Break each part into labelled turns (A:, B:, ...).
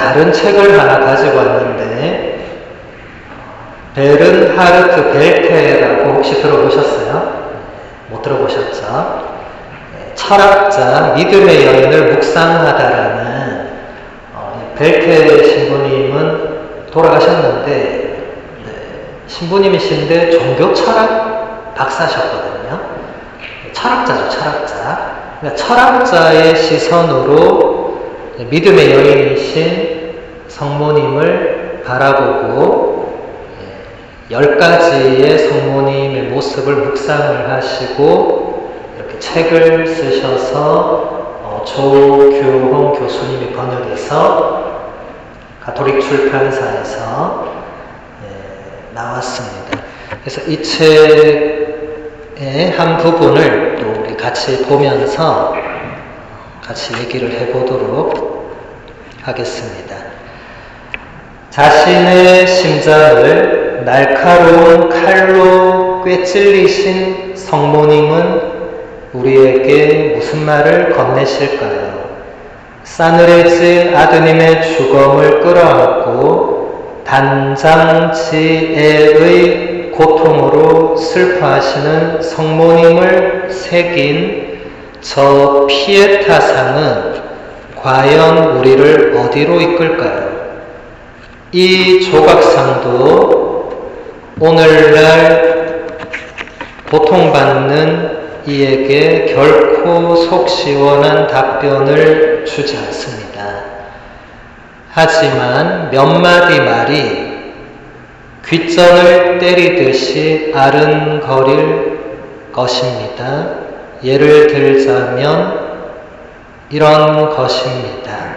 A: 다른 책을 하나 가지고 왔는데 베른하르트 벨테라고 혹시 들어보셨어요? 못 들어보셨죠? 철학자 믿음의 여인을 묵상하다라는 벨테 신부님은 돌아가셨는데 신부님이신데 종교 철학 박사셨거든요. 철학자죠, 철학자. 그러니까 철학자의 시선으로 믿음의 여인이신 성모님을 바라보고 10가지의 성모님의 모습을 묵상을 하시고 이렇게 책을 쓰셔서 조규홍 교수님이 번역해서 가톨릭 출판사에서 나왔습니다. 그래서 이 책의 한 부분을 또 우리 같이 보면서 같이 얘기를 해보도록 하겠습니다. 자신의 심장을 날카로운 칼로 꿰찔리신 성모님은 우리에게 무슨 말을 건네실까요? 싸늘해진 아드님의 죽음을 끌어안고 단장지애의 고통으로 슬퍼하시는 성모님을 새긴 저 피에타상은 과연 우리를 어디로 이끌까요? 이 조각상도 오늘날 고통받는 이에게 결코 속 시원한 답변을 주지 않습니다. 하지만 몇 마디 말이 귓전을 때리듯이 아른거릴 것입니다. 예를 들자면 이런 것입니다.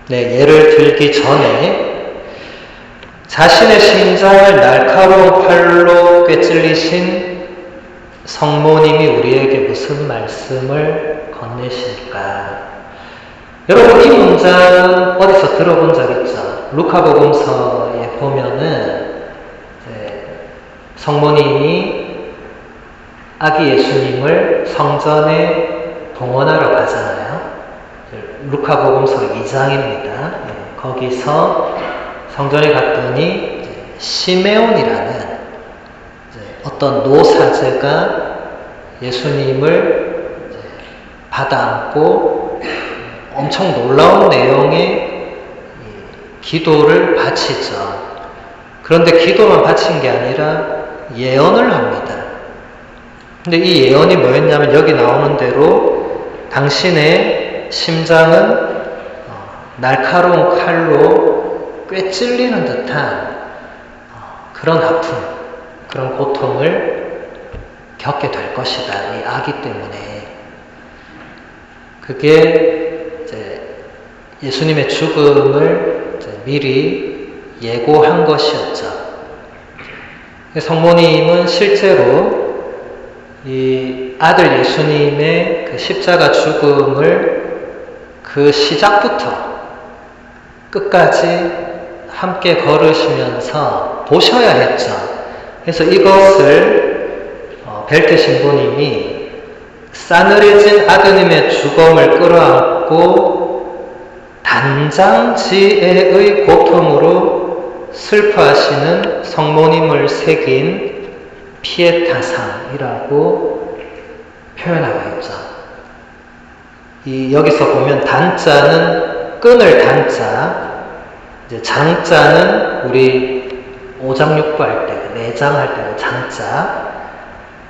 A: 예를 들기 전에 자신의 심장을 날카로운 팔로 꿰찔리신 성모님이 우리에게 무슨 말씀을 건네실까? 여러분, 이 문장 어디서 들어본 적 있죠? 루카복음서에 보면은 성모님이 아기 예수님을 성전에 동원하러 가잖아요. 루카복음서 2장입니다. 거기서 성전에 갔더니 시메온이라는 어떤 노사제가 예수님을 받아안고 엄청 놀라운 내용의 기도를 바치죠. 그런데 기도만 바친 게 아니라 예언을 합니다. 근데 이 예언이 뭐였냐면 여기 나오는 대로 당신의 심장은 날카로운 칼로 꿰찔리는 듯한 그런 아픔, 그런 고통을 겪게 될 것이다. 이 아기 때문에. 그게 이제 예수님의 죽음을 이제 미리 예고한 것이었죠. 성모님은 실제로 이 아들 예수님의 그 십자가 죽음을 그 시작부터 끝까지 함께 걸으시면서 보셔야 했죠. 그래서 이것을 벨트 신부님이 싸늘해진 아드님의 죽음을 끌어안고 단장지애의 고통으로 슬퍼하시는 성모님을 새긴 피에타상이라고 표현하고 있죠. 여기서 보면 단자는 끈을 단자, 이제 장자는 우리 오장육부 할 때, 내장 할 때는 장자,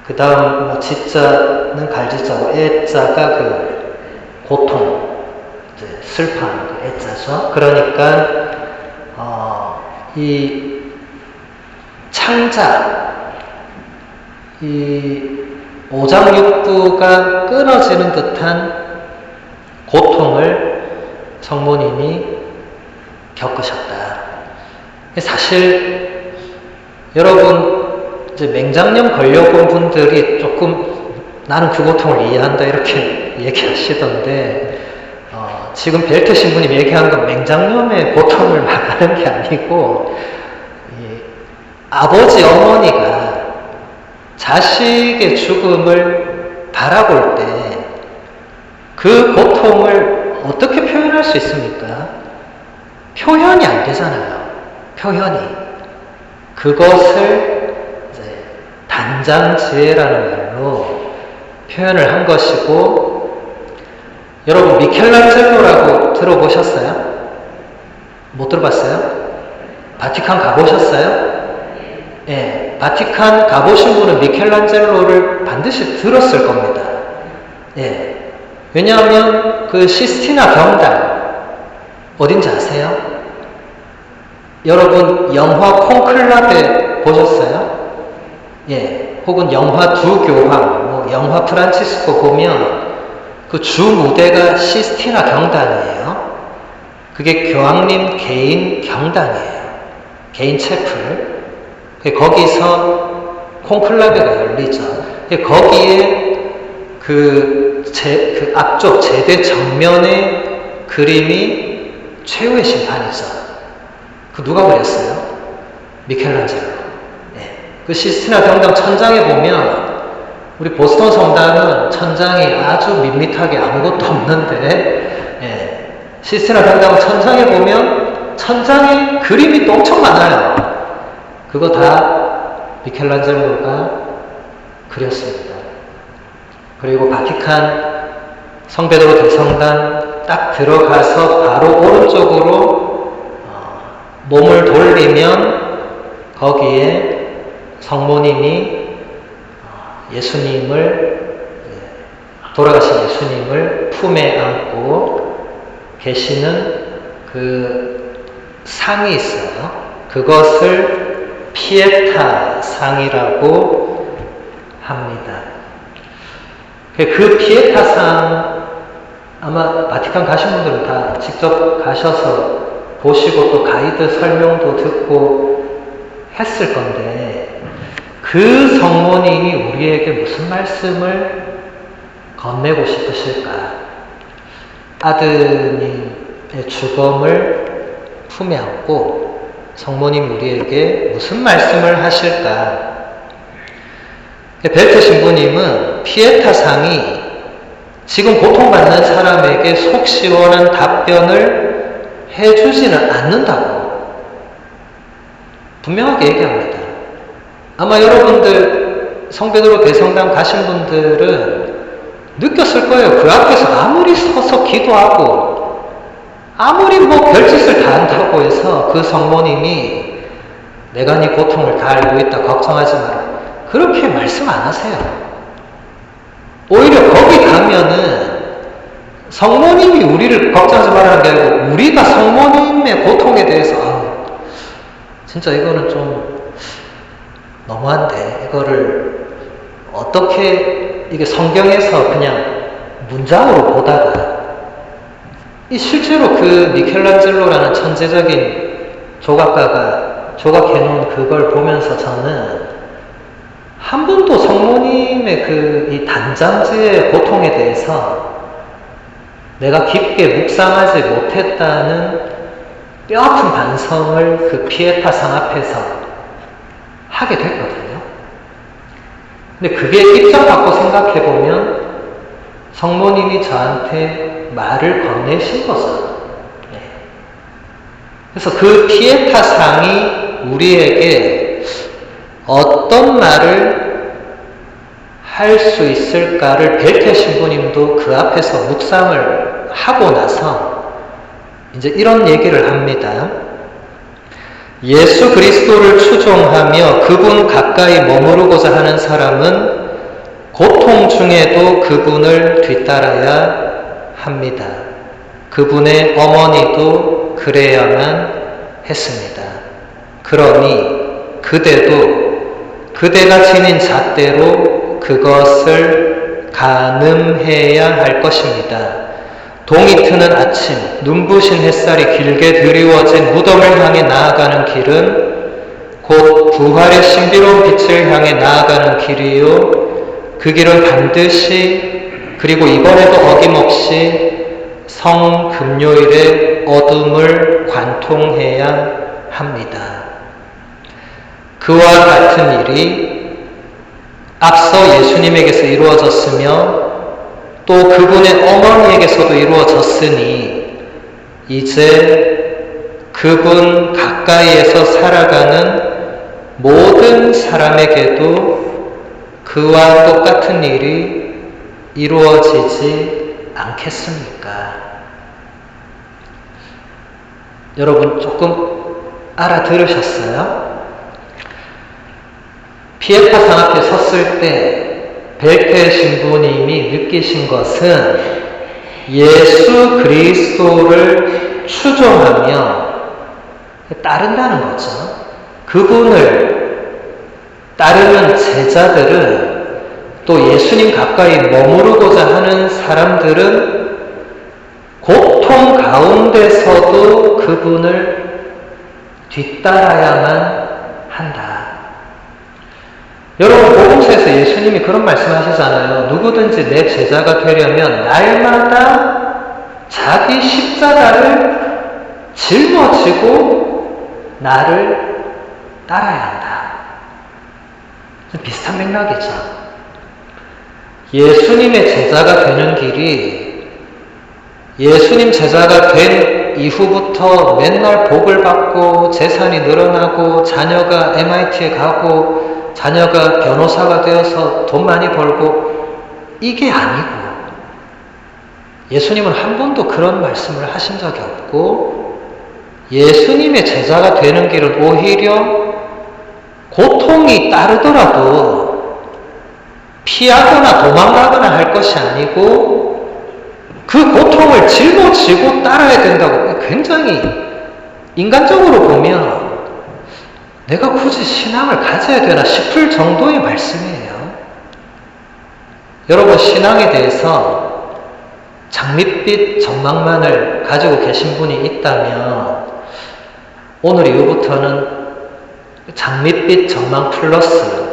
A: 그 다음 지자는 갈지자고 애자가 그 고통, 이제 슬퍼하는 그 애자죠. 그러니까 이 창자, 이 오장육부가 끊어지는 듯한 고통을 성모님이 겪으셨다. 사실 여러분 이제 맹장염 걸려본 분들이 조금 나는 그 고통을 이해한다 이렇게 얘기하시던데 지금 벨트 신부님 얘기한 건 맹장염의 고통을 말하는 게 아니고 아버지 어머니가 자식의 죽음을 바라볼 때 그 고통을 어떻게 표현할 수 있습니까? 표현이 안 되잖아요. 표현이. 그것을 이제 단장지혜라는 말로 표현을 한 것이고, 여러분 미켈란젤로라고 들어보셨어요? 못 들어봤어요? 바티칸 가보셨어요? 예, 바티칸 가보신 분은 미켈란젤로를 반드시 들었을 겁니다. 예, 왜냐하면 그 시스티나 경당 어딘지 아세요? 여러분 영화 콘클라베 보셨어요? 예, 혹은 영화 두 교황, 뭐 영화 프란치스코 보면 그 주 무대가 시스티나 경당이에요. 그게 교황님 개인 경당이에요. 개인 채플. 거기서 콘클라베가 열리죠. 거기에 그 앞쪽 제대 정면의 그림이 최후의 심판이죠. 그 누가 그렸어요? 미켈란젤로. 네. 그 시스티나 경당 천장에 보면 우리 보스턴 성당은 천장이 아주 밋밋하게 아무것도 없는데, 예. 시스티나 경당 천장에 보면 천장에 그림이 또 엄청 많아요. 그거 다 미켈란젤로가 그렸습니다. 그리고 바티칸 성베드로 대성당 딱 들어가서 바로 오른쪽으로 몸을 돌리면 거기에 성모님이 돌아가신 예수님을 품에 안고 계시는 그 상이 있어요. 그것을 피에타 상이라고 합니다. 그 피에타 상 아마 바티칸 가신 분들은 다 직접 가셔서 보시고 또 가이드 설명도 듣고 했을 건데, 그 성모님이 우리에게 무슨 말씀을 건네고 싶으실까? 아드님의 죽음을 품에 안고 성모님 우리에게 무슨 말씀을 하실까? 벨트 신부님은 피에타 상이 지금 고통받는 사람에게 속 시원한 답변을 해주지는 않는다고 분명하게 얘기합니다. 아마 여러분들 성베드로 대성당 가신 분들은 느꼈을 거예요. 그 앞에서 아무리 서서 기도하고 아무리 뭐 별짓을 다 한다고 해서 그 성모님이 내가 네 고통을 다 알고 있다, 걱정하지 마라, 그렇게 말씀 안 하세요. 오히려 거기 가면은 성모님이 우리를 걱정하지 말라는 게 아니고 우리가 성모님의 고통에 대해서 진짜 이거는 좀 너무한데, 이거를 어떻게 이게 성경에서 그냥 문장으로 보다가 실제로 그 미켈란젤로라는 천재적인 조각가가 조각해놓은 그걸 보면서 저는 한 번도 성모님의 이 단장지의 고통에 대해서 내가 깊게 묵상하지 못했다는 뼈아픈 반성을 그 피에타 상 앞에서 하게 됐거든요. 근데 그게 입장 바꿔 생각해보면 성모님이 저한테 말을 건네신 거죠. 네. 그래서 그 피에타 상이 우리에게 어떤 말을 할 수 있을까를 벨테 신부님도 그 앞에서 묵상을 하고 나서 이제 이런 얘기를 합니다. 예수 그리스도를 추종하며 그분 가까이 머무르고자 하는 사람은 고통 중에도 그분을 뒤따라야 합니다. 그분의 어머니도 그래야만 했습니다. 그러니 그대도 그대가 지닌 잣대로 그것을 가늠해야 할 것입니다. 동이 트는 아침, 눈부신 햇살이 길게 드리워진 무덤을 향해 나아가는 길은 곧 부활의 신비로운 빛을 향해 나아가는 길이요. 그 길은 반드시, 그리고 이번에도 어김없이 성금요일의 어둠을 관통해야 합니다. 그와 같은 일이 앞서 예수님에게서 이루어졌으며 또 그분의 어머니에게서도 이루어졌으니 이제 그분 가까이에서 살아가는 모든 사람에게도 그와 똑같은 일이 이루어지지 않겠습니까? 여러분 조금 알아들으셨어요? 피에타상 앞에 섰을 때 벨테 신부님이 느끼신 것은 예수 그리스도를 추종하며 따른다는 거죠. 그분을 따르는 제자들은 또 예수님 가까이 머무르고자 하는 사람들은 고통 가운데서도 그분을 뒤따라야만 한다. 여러분 복음서에서 예수님이 그런 말씀하시잖아요. 누구든지 내 제자가 되려면 날마다 자기 십자가를 짊어지고 나를 따라야 한다. 비슷한 맥락이죠. 예수님의 제자가 되는 길이 예수님 제자가 된 이후부터 맨날 복을 받고 재산이 늘어나고 자녀가 MIT에 가고 자녀가 변호사가 되어서 돈 많이 벌고 이게 아니고 예수님은 한 번도 그런 말씀을 하신 적이 없고 예수님의 제자가 되는 길은 오히려 고통이 따르더라도 피하거나 도망가거나 할 것이 아니고 그 고통을 짊어지고 따라야 된다고. 굉장히 인간적으로 보면 내가 굳이 신앙을 가져야 되나 싶을 정도의 말씀이에요. 여러분 신앙에 대해서 장밋빛 전망만을 가지고 계신 분이 있다면 오늘 이후부터는 장밋빛 전망 플러스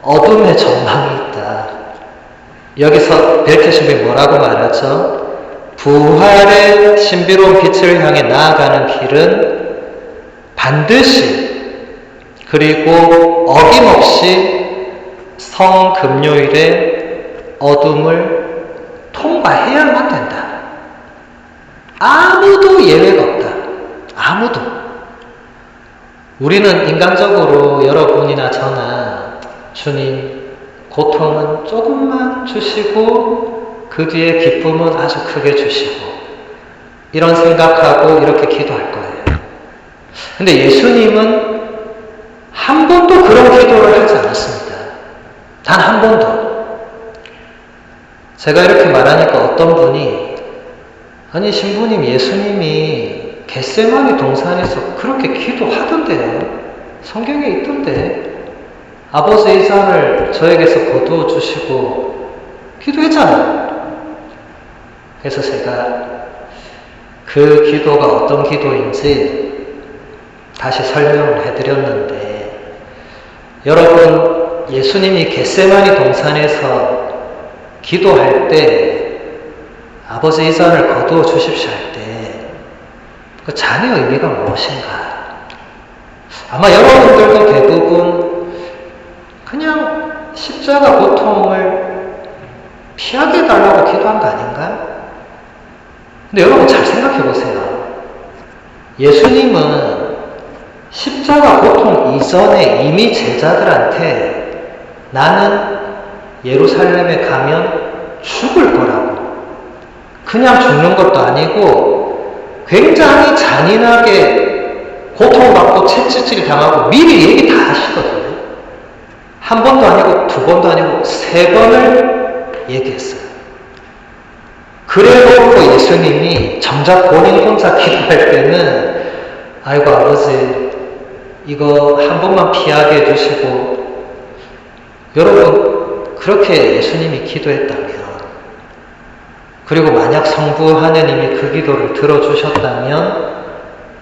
A: 어둠의 전망이 있다. 여기서 벨테 신부이 뭐라고 말하죠? 부활의 신비로운 빛을 향해 나아가는 길은 반드시 그리고 어김없이 성금요일의 어둠을 통과해야만 된다. 아무도 예외가 없다. 아무도. 우리는 인간적으로 여러분이나 저나 주님 고통은 조금만 주시고 그 뒤에 기쁨은 아주 크게 주시고 이런 생각하고 이렇게 기도할 거예요. 근데 예수님은 한 번도 그런 기도를 하지 않았습니다. 단 한 번도. 제가 이렇게 말하니까 어떤 분이 아니 신부님 예수님이 겟세마니 동산에서 그렇게 기도하던데요. 성경에 있던데 아버지의 잔을 저에게서 거두어 주시고 기도했잖아요. 그래서 제가 그 기도가 어떤 기도인지 다시 설명을 해드렸는데 여러분 예수님이 겟세마니 동산에서 기도할 때 아버지의 잔을 거두어 주십시오 할 때 그 잔의 의미가 무엇인가? 아마 여러분들도 대부분 그냥 십자가 고통을 피하게 해달라고 기도한 거 아닌가? 근데 여러분 잘 생각해 보세요. 예수님은 십자가 고통 이전에 이미 제자들한테 나는 예루살렘에 가면 죽을 거라고 그냥 죽는 것도 아니고 굉장히 잔인하게 고통받고 채찍질 당하고 미리 얘기 다 하시거든요. 한 번도 아니고 두 번도 아니고 세 번을 얘기했어요. 그래놓고 예수님이 정작 본인 혼자 기도할 때는 아이고 아버지 이거 한 번만 피하게 해주시고 여러분 그렇게 예수님이 기도했다면 그리고 만약 성부 하느님이 그 기도를 들어주셨다면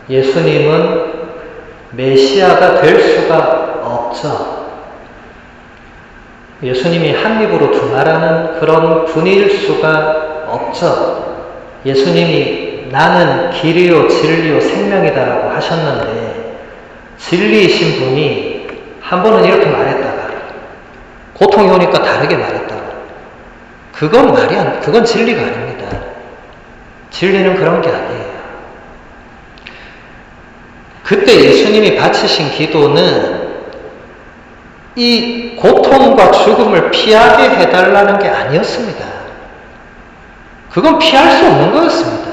A: 예수님은 메시아가 될 수가 없죠. 예수님이 한 입으로 두 말하는 그런 분일 수가 없죠. 예수님이 나는 길이요 진리요 생명이다라고 하셨는데 진리이신 분이 한 번은 이렇게 말했다가 고통이 오니까 다르게 말했다가 그건 진리가 아닙니다. 진리는 그런 게 아니에요. 그때 예수님이 바치신 기도는 이 고통과 죽음을 피하게 해달라는 게 아니었습니다. 그건 피할 수 없는 거였습니다.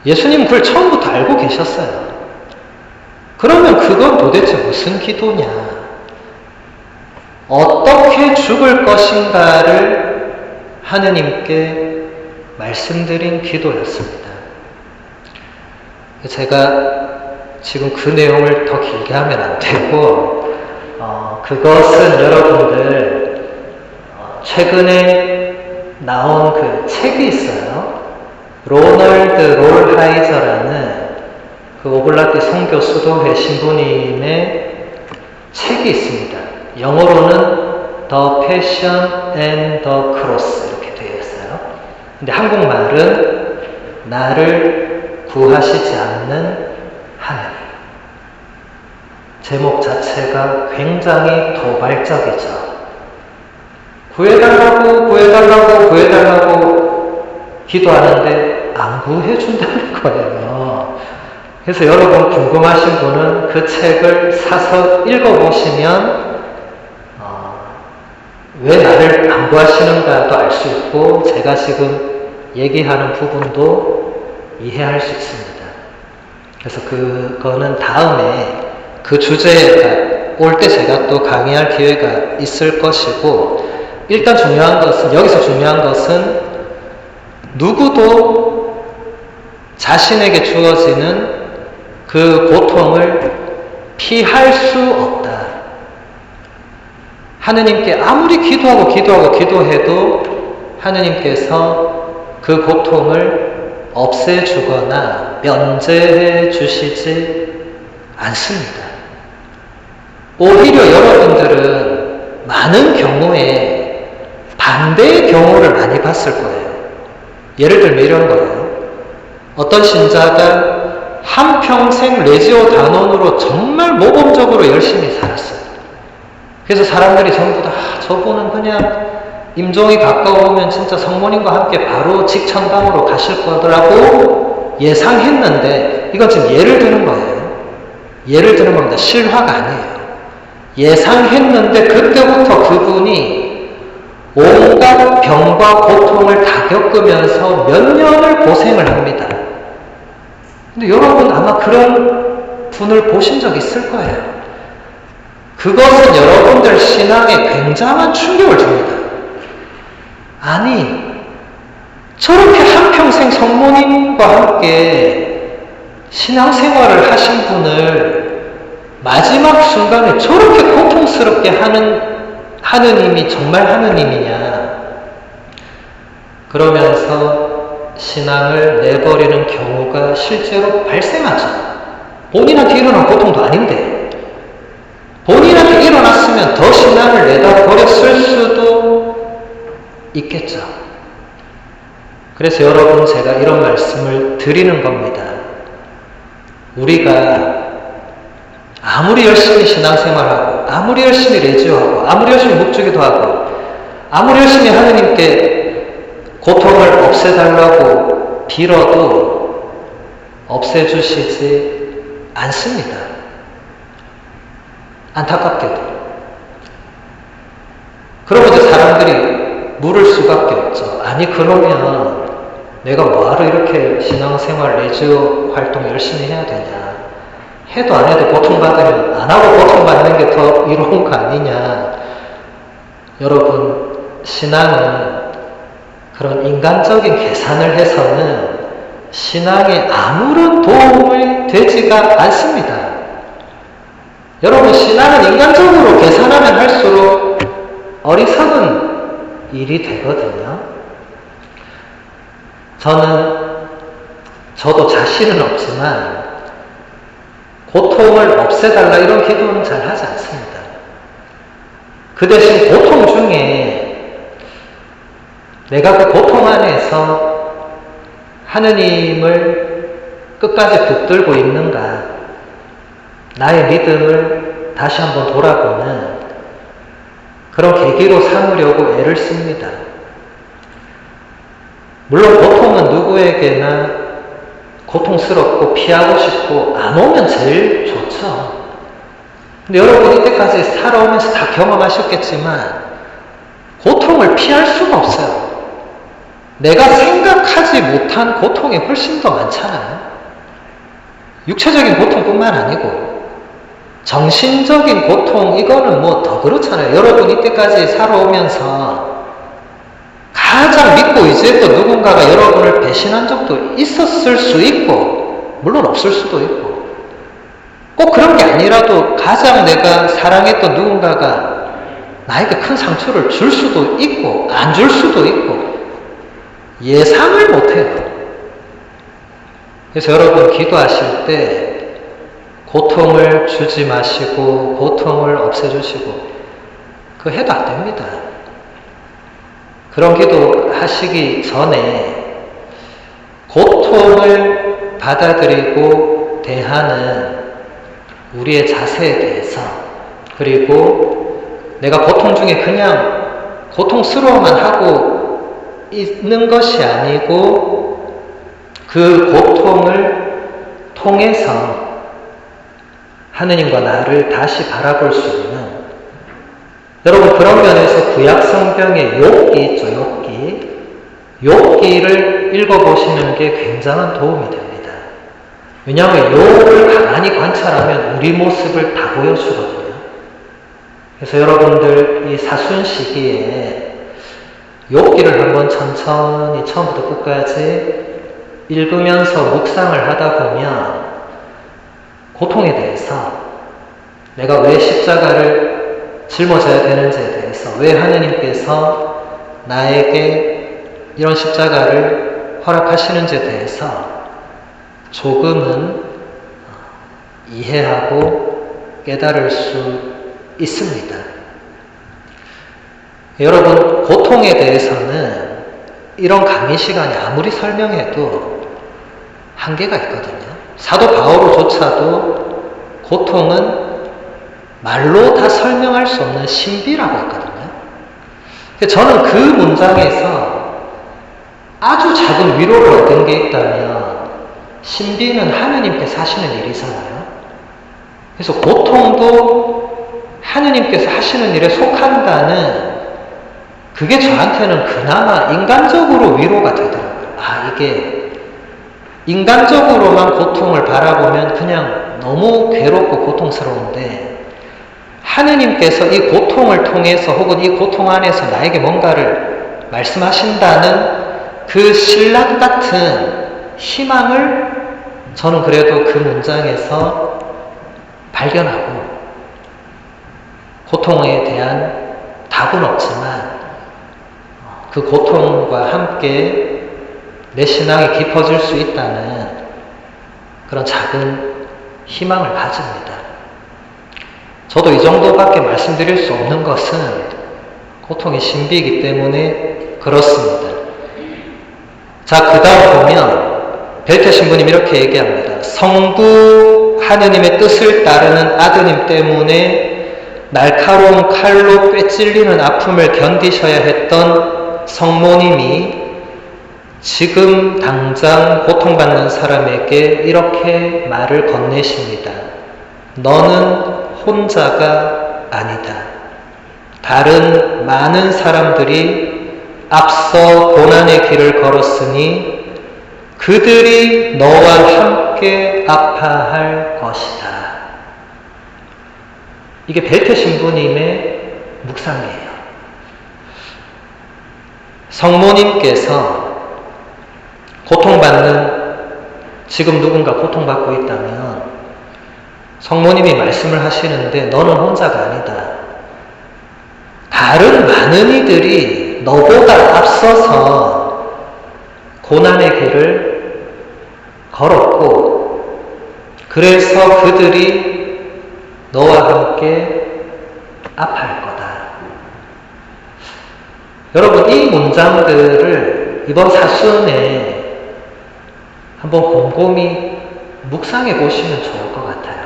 A: 예수님은 그걸 처음부터 알고 계셨어요. 그러면 그건 도대체 무슨 기도냐? 어떻게 죽을 것인가를 하느님께 말씀드린 기도였습니다. 제가 지금 그 내용을 더 길게 하면 안 되고, 그것은 여러분들 최근에 나온 그 책이 있어요. 로널드 롤하이저라는 그 오블라트 선교 수도회 신부님의 책이 있습니다. 영어로는 The Passion and the Cross 이렇게 되어 있어요. 근데 한국말은 나를 구하시지 않는 하나님. 제목 자체가 굉장히 도발적이죠. 구해달라고 기도하는데 안 구해준다는 거예요. 그래서 여러분 궁금하신 분은 그 책을 사서 읽어보시면 왜 나를 안 구하시는가도 알 수 있고 제가 지금 얘기하는 부분도 이해할 수 있습니다. 그래서 그거는 다음에 그 주제가 올 때 제가 또 강의할 기회가 있을 것이고, 일단 여기서 중요한 것은 누구도 자신에게 주어지는 그 고통을 피할 수 없다. 하느님께 아무리 기도해도 하느님께서 그 고통을 없애주거나 면제해 주시지 않습니다. 오히려 여러분들은 많은 경우에 반대의 경우를 많이 봤을 거예요. 예를 들면 이런 거예요. 어떤 신자가 한평생 레지오 단원으로 정말 모범적으로 열심히 살았어요. 그래서 사람들이 전부 다 저분은 그냥 임종이 가까우면 진짜 성모님과 함께 바로 직천당으로 가실 거라고 예상했는데, 이건 지금 예를 드는 거예요. 예를 드는 겁니다. 실화가 아니에요. 예상했는데 그때부터 그분이 온갖 병과 고통을 다 겪으면서 몇 년을 고생을 합니다. 근데 여러분 아마 그런 분을 보신 적 있을 거예요. 그것은 여러분들 신앙에 굉장한 충격을 줍니다. 아니, 저렇게 한평생 성모님과 함께 신앙생활을 하신 분을 마지막 순간에 저렇게 고통스럽게 하는 하느님이 정말 하느님이냐? 그러면서 신앙을 내버리는 경우가 실제로 발생하죠. 본인한테 일어난 고통도 아닌데 본인한테 일어났으면 더 신앙을 내다버렸을 수도 있겠죠. 그래서 여러분, 제가 이런 말씀을 드리는 겁니다. 우리가 아무리 열심히 신앙생활하고 아무리 열심히 레지오하고 아무리 열심히 묵주기도 하고 아무리 열심히 하느님께 고통을 없애달라고 빌어도 없애주시지 않습니다. 안타깝게도. 그러면 이제 사람들이 물을 수밖에 없죠. 아니, 그러면 내가 뭐하러 이렇게 신앙생활 레지오 활동 열심히 해야 되냐? 해도 안 해도 고통받으면 안 하고 고통받는 게 더 이로운 거 아니냐? 여러분, 신앙은 그런 인간적인 계산을 해서는 신앙에 아무런 도움이 되지가 않습니다. 여러분, 신앙은 인간적으로 계산하면 할수록 어리석은 일이 되거든요. 저도 자신은 없지만 고통을 없애달라 이런 기도는 잘 하지 않습니다. 그 대신 고통 중에 내가 그 고통 안에서 하느님을 끝까지 붙들고 있는가, 나의 믿음을 다시 한번 돌아보는 그런 계기로 삼으려고 애를 씁니다. 물론 고통은 누구에게나 고통스럽고 피하고 싶고 안 오면 제일 좋죠. 근데 여러분 이때까지 살아오면서 다 경험하셨겠지만 고통을 피할 수가 없어요. 내가 생각하지 못한 고통이 훨씬 더 많잖아요. 육체적인 고통뿐만 아니고 정신적인 고통, 이거는 뭐 더 그렇잖아요. 여러분 이때까지 살아오면서 가장 믿고 의지했던 누군가가 여러분을 배신한 적도 있었을 수 있고 물론 없을 수도 있고 꼭 그런 게 아니라도 가장 내가 사랑했던 누군가가 나에게 큰 상처를 줄 수도 있고 안 줄 수도 있고 예상을 못해요. 그래서 여러분 기도하실 때 고통을 주지 마시고 고통을 없애주시고 그거 해도 안 됩니다. 그런 기도 하시기 전에 고통을 받아들이고 대하는 우리의 자세에 대해서 그리고 내가 고통 중에 그냥 고통스러워만 하고 있는 것이 아니고 그 고통을 통해서 하느님과 나를 다시 바라볼 수 있는 여러분 그런 면에서 구약 성경에 욥기 있죠. 욥기를 읽어보시는 게 굉장한 도움이 됩니다. 왜냐하면 욥을 가만히 관찰하면 우리 모습을 다 보여주거든요. 그래서 여러분들 이 사순 시기에 욥기를 한번 천천히 처음부터 끝까지 읽으면서 묵상을 하다 보면 고통에 대해서 내가 왜 십자가를 짊어져야 되는지에 대해서 왜 하느님께서 나에게 이런 십자가를 허락하시는지에 대해서 조금은 이해하고 깨달을 수 있습니다. 여러분 고통에 대해서는 이런 강의 시간이 아무리 설명해도 한계가 있거든요. 사도 바오로조차도 고통은 말로 다 설명할 수 없는 신비라고 했거든요. 저는 그 문장에서 아주 작은 위로를 얻은 게 있다면 신비는 하느님께서 하시는 일이잖아요. 그래서 고통도 하느님께서 하시는 일에 속한다는 그게 저한테는 그나마 인간적으로 위로가 되더라고요. 이게 인간적으로만 고통을 바라보면 그냥 너무 괴롭고 고통스러운데 하느님께서 이 고통을 통해서 혹은 이 고통 안에서 나에게 뭔가를 말씀하신다는 그 신랑 같은 희망을 저는 그래도 그 문장에서 발견하고 고통에 대한 답은 없지만 그 고통과 함께 내 신앙이 깊어질 수 있다는 그런 작은 희망을 가집니다. 저도 이 정도밖에 말씀드릴 수 없는 것은 고통의 신비이기 때문에 그렇습니다. 자, 그 다음 보면 벨트 신부님 이렇게 얘기합니다. 성부 하느님의 뜻을 따르는 아드님 때문에 날카로운 칼로 꿰찔리는 아픔을 견디셔야 했던 성모님이 지금 당장 고통받는 사람에게 이렇게 말을 건네십니다. 너는 혼자가 아니다. 다른 많은 사람들이 앞서 고난의 길을 걸었으니 그들이 너와 함께 아파할 것이다. 이게 벨트 신부님의 묵상이에요. 성모님께서 고통받는, 지금 누군가 고통받고 있다면 성모님이 말씀을 하시는데 너는 혼자가 아니다. 다른 많은 이들이 너보다 앞서서 고난의 길을 걸었고 그래서 그들이 너와 함께 아파할 거다. 여러분 이 문장들을 이번 사순에 한번 곰곰이 묵상해 보시면 좋을 것 같아요.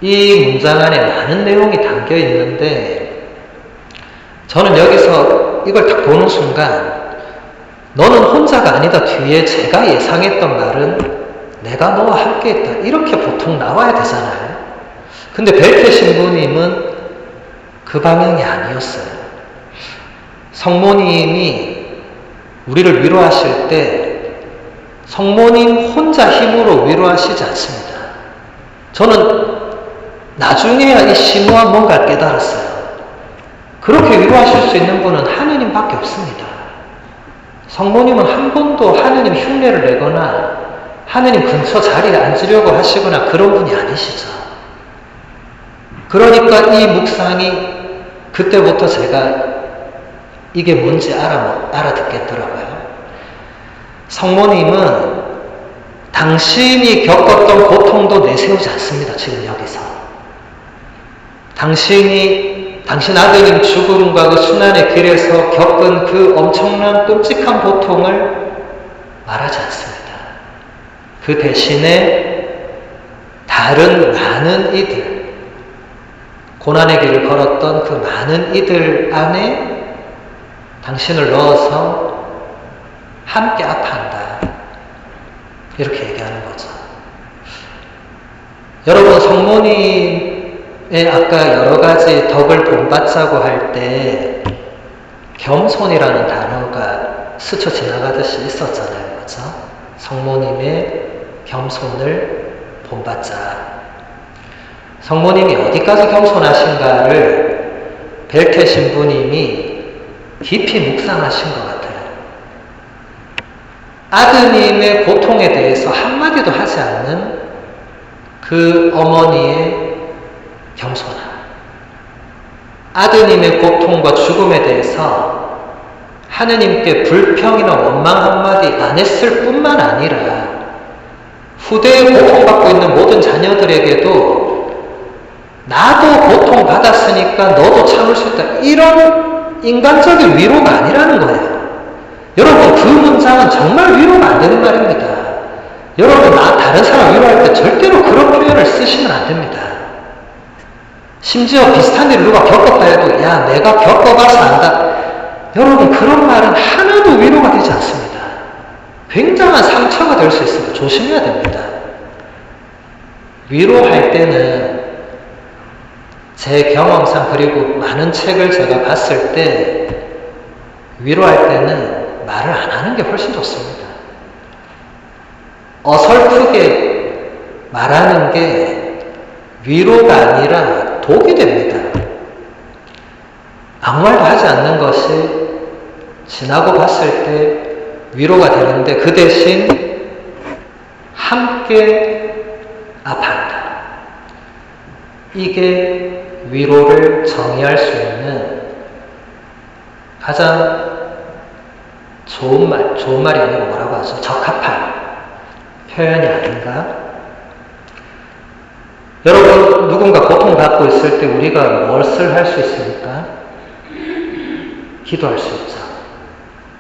A: 이 문장 안에 많은 내용이 담겨 있는데 저는 여기서 이걸 딱 보는 순간 너는 혼자가 아니다. 뒤에 제가 예상했던 말은 내가 너와 함께 있다. 이렇게 보통 나와야 되잖아요. 근데 벨트 신부님은 그 방향이 아니었어요. 성모님이 우리를 위로하실 때 성모님 혼자 힘으로 위로하시지 않습니다. 저는 나중에야 이 심오한 뭔가를 깨달았어요. 그렇게 위로하실 수 있는 분은 하느님밖에 없습니다. 성모님은 한 번도 하느님 흉내를 내거나 하느님 근처 자리에 앉으려고 하시거나 그런 분이 아니시죠. 그러니까 이 묵상이 그때부터 제가 이게 뭔지 알아듣겠더라고요. 성모님은 당신이 겪었던 고통도 내세우지 않습니다. 지금 여기서. 당신 아드님 죽음과 그 순환의 길에서 겪은 그 엄청난 끔찍한 고통을 말하지 않습니다. 그 대신에 다른 많은 이들, 고난의 길을 걸었던 그 많은 이들 안에 당신을 넣어서 함께 아파한다. 이렇게 얘기하는 거죠. 여러분, 성모님의 아까 여러 가지 덕을 본받자고 할 때 겸손이라는 단어가 스쳐 지나가듯이 있었잖아요. 그렇죠? 성모님의 겸손을 본받자. 성모님이 어디까지 겸손하신가를 벨테 신부님이 깊이 묵상하신 것 같아요. 아드님의 고통에 대해서 한마디도 하지 않는 그 어머니의 겸손함. 아드님의 고통과 죽음에 대해서 하느님께 불평이나 원망 한마디 안 했을 뿐만 아니라 후대에 고통받고 있는 모든 자녀들에게도 나도 고통받았으니까 너도 참을 수 있다. 이런 인간적인 위로가 아니라는 거예요. 여러분, 그 문장은 정말 위로가 안 되는 말입니다. 여러분, 다른 사람 위로할 때 절대로 그런 표현을 쓰시면 안 됩니다. 심지어 비슷한 일을 누가 겪었다 해도 야, 내가 겪어봐서 안다. 여러분, 그런 말은 하나도 위로가 되지 않습니다. 굉장한 상처가 될 수 있습니다. 조심해야 됩니다. 위로할 때는 제 경험상 그리고 많은 책을 제가 봤을 때 위로할 때는 말을 안 하는 게 훨씬 좋습니다. 어설프게 말하는 게 위로가 아니라 독이 됩니다. 아무 말도 하지 않는 것이 지나고 봤을 때 위로가 되는데 그 대신 함께 아파한다. 이게 위로를 정의할 수 있는 가장 좋은 말이 아니고 뭐라고 하죠? 적합한 표현이 아닌가? 여러분, 누군가 고통받고 있을 때 우리가 무엇을 할 수 있습니까? 기도할 수 있죠.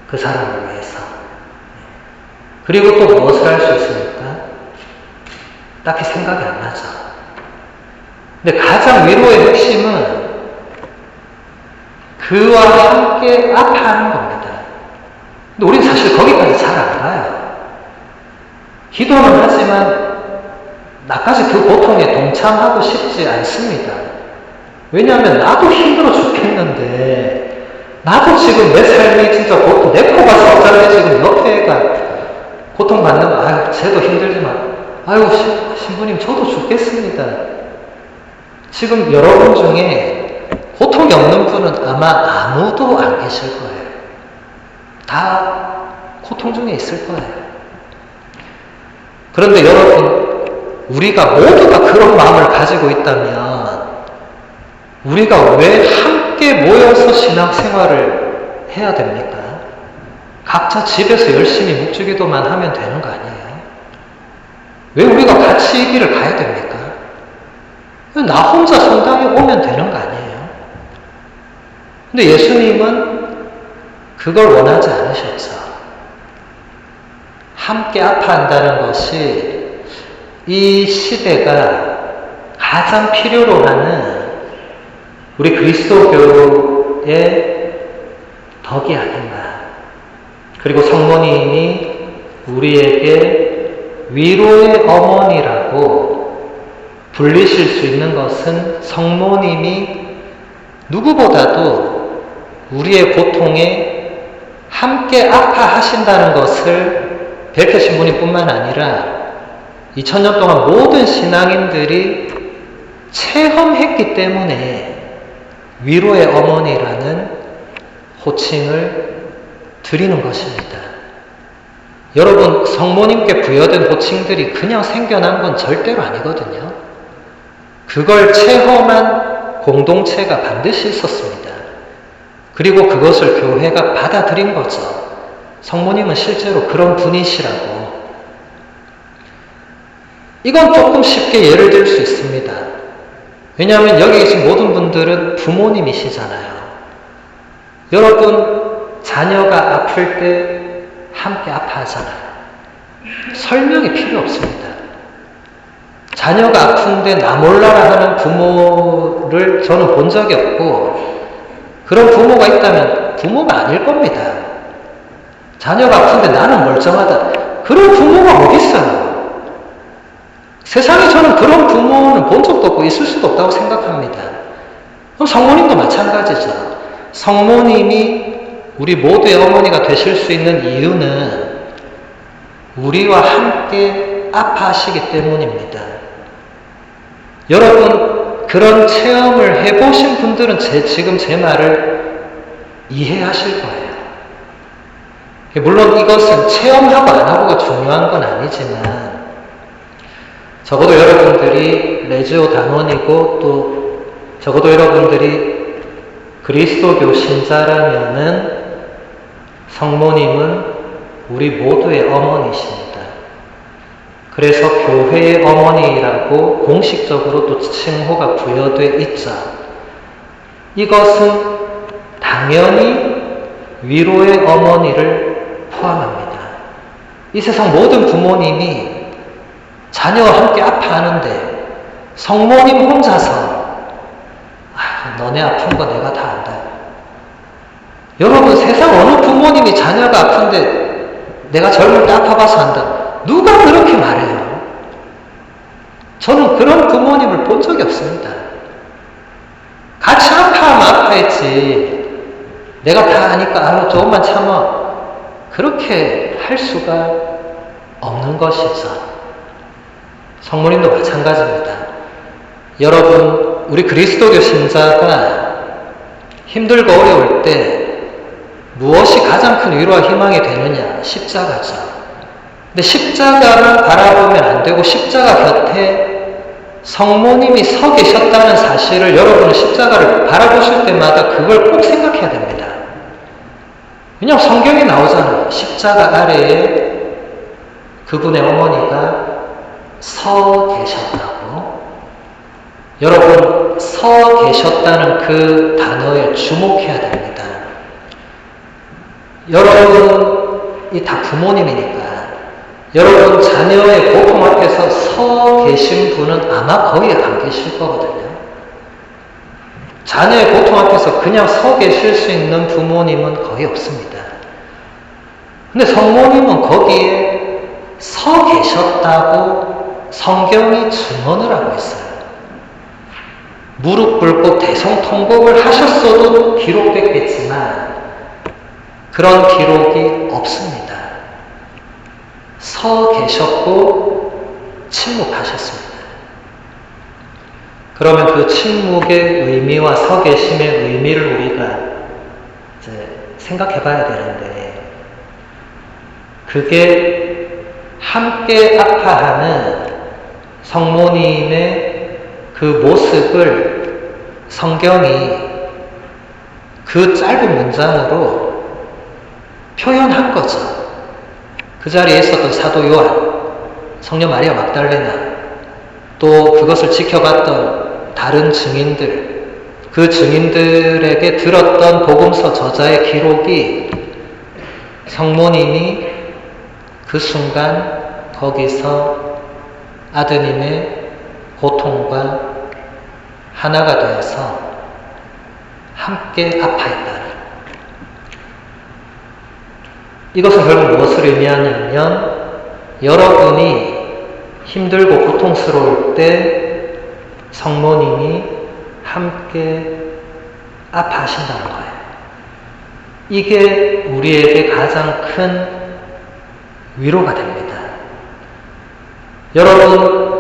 A: 그 사람을 위해서. 그리고 또 무엇을 할 수 있습니까? 딱히 생각이 안 나죠. 근데 가장 위로의 핵심은 그와 함께 아파하는 겁니다. 근데 우리는 사실 거기까지 잘 안 가요. 기도는 하지만 나까지 그 고통에 동참하고 싶지 않습니다. 왜냐하면 나도 힘들어 죽겠는데 나도 지금 내 삶이 진짜 내 코가 석자래 지금 옆에 애가 고통받는 거, 아유, 쟤도 힘들지만 아유, 신부님 저도 죽겠습니다. 지금 여러분 중에 고통이 없는 분은 아마 아무도 안 계실 거예요. 다 고통 중에 있을 거예요. 그런데 여러분, 우리가 모두가 그런 마음을 가지고 있다면 우리가 왜 함께 모여서 신앙생활을 해야 됩니까? 각자 집에서 열심히 묵주기도만 하면 되는 거 아니에요? 왜 우리가 같이 이 길을 가야 됩니까? 나 혼자 성당에 오면 되는 거 아니에요? 근데 예수님은 그걸 원하지 않으셨죠. 함께 아파한다는 것이 이 시대가 가장 필요로 하는 우리 그리스도교의 덕이 아닌가. 그리고 성모님이 우리에게 위로의 어머니라고 불리실 수 있는 것은 성모님이 누구보다도 우리의 고통에 함께 아파하신다는 것을 벨트 신부님뿐만 아니라 2000년 동안 모든 신앙인들이 체험했기 때문에 위로의 어머니라는 호칭을 드리는 것입니다. 여러분, 성모님께 부여된 호칭들이 그냥 생겨난 건 절대로 아니거든요. 그걸 체험한 공동체가 반드시 있었습니다. 그리고 그것을 교회가 받아들인 거죠. 성모님은 실제로 그런 분이시라고. 이건 조금 쉽게 예를 들 수 있습니다. 왜냐하면 여기 계신 모든 분들은 부모님이시잖아요. 여러분, 자녀가 아플 때 함께 아파하잖아요. 설명이 필요 없습니다. 자녀가 아픈데 나 몰라라 하는 부모를 저는 본 적이 없고, 그런 부모가 있다면 부모가 아닐 겁니다. 자녀가 아픈데 나는 멀쩡하다. 그런 부모가 어디 있어요? 세상에 저는 그런 부모는 본 적도 없고 있을 수도 없다고 생각합니다. 그럼 성모님도 마찬가지죠. 성모님이 우리 모두의 어머니가 되실 수 있는 이유는 우리와 함께 아파하시기 때문입니다. 여러분, 그런 체험을 해보신 분들은 지금 제 말을 이해하실 거예요. 물론 이것은 체험하고 안 하고가 중요한 건 아니지만, 적어도 여러분들이 레지오 단원이고 또 적어도 여러분들이 그리스도교 신자라면은 성모님은 우리 모두의 어머니십니다. 그래서 교회의 어머니라고 공식적으로 또 칭호가 부여되어 있죠. 이것은 당연히 위로의 어머니를 포함합니다. 이 세상 모든 부모님이 자녀와 함께 아파하는데 성모님 혼자서 너네 아픈 거 내가 다 안다. 여러분, 세상 어느 부모님이 자녀가 아픈데 내가 젊을 때 아파봐서 안다. 누가 그렇게 말해요? 저는 그런 부모님을 본 적이 없습니다. 같이 아파하면 아파했지. 내가 다 아니까 조금만 참아. 그렇게 할 수가 없는 것이죠. 성모님도 마찬가지입니다. 여러분, 우리 그리스도교 신자가 힘들고 어려울 때 무엇이 가장 큰 위로와 희망이 되느냐? 십자가죠. 근데 십자가를 바라보면 안 되고 십자가 곁에 성모님이 서 계셨다는 사실을 여러분은 십자가를 바라보실 때마다 그걸 꼭 생각해야 됩니다. 왜냐하면 성경에 나오잖아요. 십자가 아래에 그분의 어머니가 서 계셨다고. 여러분, 서 계셨다는 그 단어에 주목해야 됩니다. 여러분이 다 부모님이니까 여러분 자녀의 고통 앞에서 서 계신 분은 아마 거의 안 계실 거거든요. 자녀의 고통 앞에서 그냥 서 계실 수 있는 부모님은 거의 없습니다. 근데 성모님은 거기에 서 계셨다고 성경이 증언을 하고 있어요. 무릎 꿇고 대성통곡을 하셨어도 기록됐겠지만 그런 기록이 없습니다. 서 계셨고 침묵하셨습니다. 그러면 그 침묵의 의미와 서 계심의 의미를 우리가 이제 생각해 봐야 되는데, 그게 함께 아파하는 성모님의 그 모습을 성경이 그 짧은 문장으로 표현한 거죠. 그 자리에 있었던 사도 요한, 성녀 마리아 막달레나, 또 그것을 지켜봤던 다른 증인들, 그 증인들에게 들었던 복음서 저자의 기록이 성모님이 그 순간 거기서 아드님의 고통과 하나가 되어서 함께 아파했다. 이것은 결국 무엇을 의미하냐면 여러분이 힘들고 고통스러울 때 성모님이 함께 아파하신다는 거예요. 이게 우리에게 가장 큰 위로가 됩니다. 여러분,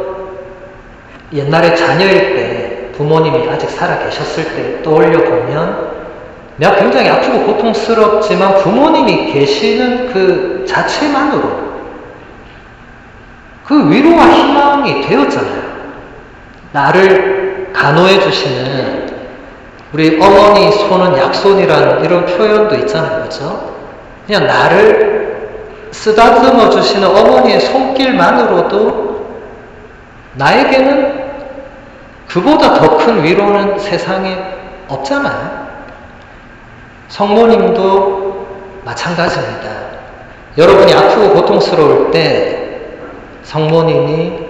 A: 옛날에 자녀일 때 부모님이 아직 살아 계셨을 때 떠올려 보면 내가 굉장히 아프고 고통스럽지만 부모님이 계시는 그 자체만으로 그 위로와 희망이 되었잖아요. 나를 간호해 주시는 우리 어머니 손은 약손이라는 이런 표현도 있잖아요. 그렇죠? 그냥 나를 쓰다듬어 주시는 어머니의 손길만으로도 나에게는 그보다 더 큰 위로는 세상에 없잖아요. 성모님도 마찬가지입니다. 여러분이 아프고 고통스러울 때 성모님이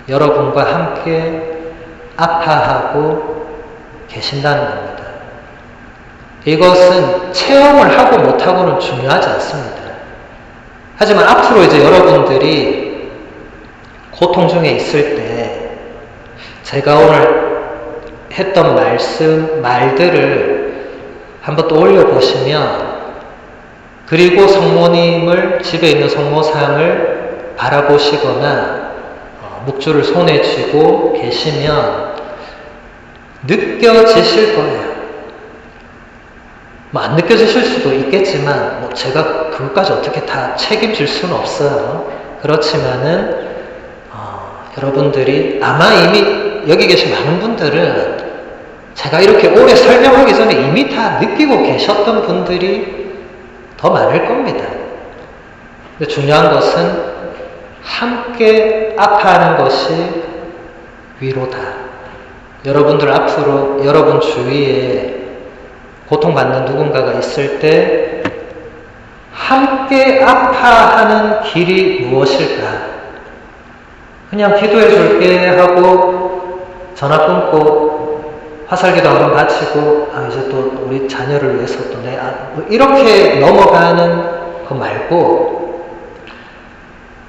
A: 여러분과 함께 아파하고 계신다는 겁니다. 이것은 체험을 하고 못하고는 중요하지 않습니다. 하지만 앞으로 이제 여러분들이 고통 중에 있을 때 제가 오늘 했던 말들을 한번 떠올려 보시면, 그리고 성모님을, 집에 있는 성모상을 바라보시거나 묵주를 손에 쥐고 계시면 느껴지실 거예요. 안 느껴지실 수도 있겠지만 제가 그것까지 어떻게 다 책임질 수는 없어요. 그렇지만은 여러분들이 아마 이미 여기 계신 많은 분들은 제가 이렇게 오래 설명하기 전에 이미 다 느끼고 계셨던 분들이 더 많을 겁니다. 근데 중요한 것은 함께 아파하는 것이 위로다. 여러분들 앞으로 여러분 주위에 고통받는 누군가가 있을 때 함께 아파하는 길이 무엇일까? 그냥 기도해 줄게 하고 전화 끊고 화살기도 한번 바치고 이제 또 우리 자녀를 위해서 또 이렇게 넘어가는 거 말고